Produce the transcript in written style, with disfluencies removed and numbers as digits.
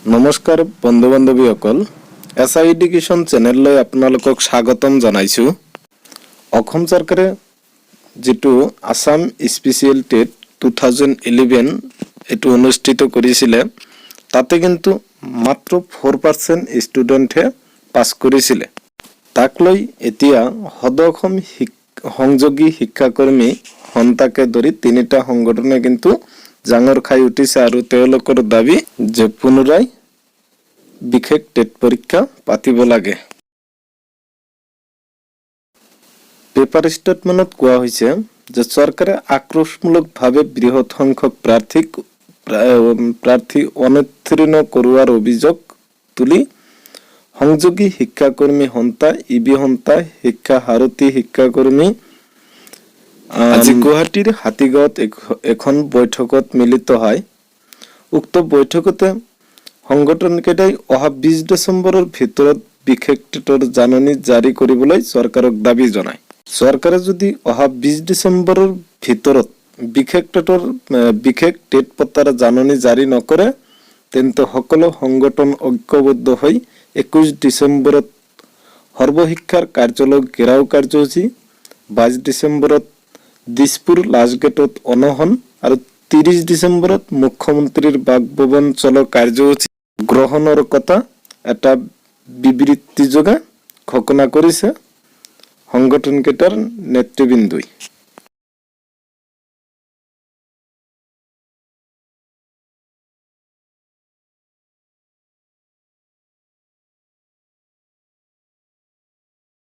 नमस्कार बंधु बान्धवीসকল SI education channel आपनालोকক स्वागतम जानाइछु। অসম सरकारे जेतु आसाम स्पेशियल टेट 2011 एटु अनुष्ठित करिसिले ताते किन्तु मात्र 4% स्टुडेन्टे पास करिसिले। ताक লৈ এতিয়া সদঅসম সংযোগী শিক্ষাকৰ্মী সন্তাকে ধৰি তিনিটা সংগঠনে কিন্তু জাঙৰ খাই উঠিছে আৰু তেওঁলোকৰ দাবী যে পুনৰাই বিশেষ টেট পৰীক্ষা পাতিব লাগে। পেপাৰ ষ্টেটমেন্টত কোৱা হৈছে যে চৰকাৰে আক্ৰোশমূলকভাৱে বৃহৎ সংখ্যক প্ৰাৰ্থী অনুত্তীৰ্ণ কৰোৱাৰ অভিযোগ তুলি সংযোগী শিক্ষাকৰ্মী সন্থা ইবি সন্থা শিক্ষা হাৰতী শিক্ষাকৰ্মী আজি গুৱাহাটীৰ হাতীগাঁৱত এখন বৈঠকত মিলিত হয়। উক্ত বৈঠকতে সংগঠনকেইটাই অহা 20 ডিসেম্বৰৰ ভিতৰত বিশেষ টেটৰ জাননী জাৰি কৰিবলৈ চৰকাৰক দাবী জনায়। চৰকাৰে যদি অহা 20 ডিসেম্বৰৰ ভিতৰত বিশেষ টেট পতাৰ জাননী জাৰি নকৰে তেন্তে সকলো সংগঠন ঐক্যবদ্ধ হৈ 21 ডিসেম্বৰত সৰ্বশিক্ষাৰ কাৰ্যালয় ঘেৰাও কাৰ্যসূচী, 22 ডিসেম্বৰত দিছপুৰ লাজগেটত অনশন আৰু 30 ডিসেম্বৰত মুখ্যমন্ত্ৰীৰ বাসভৱন চলো কাৰ্যসূচী গ্ৰহণৰ কথা এটা বিবৃতিযোগে ঘোষণা কৰিছে সংগঠনকেইটাৰ নেতৃবৃন্দই।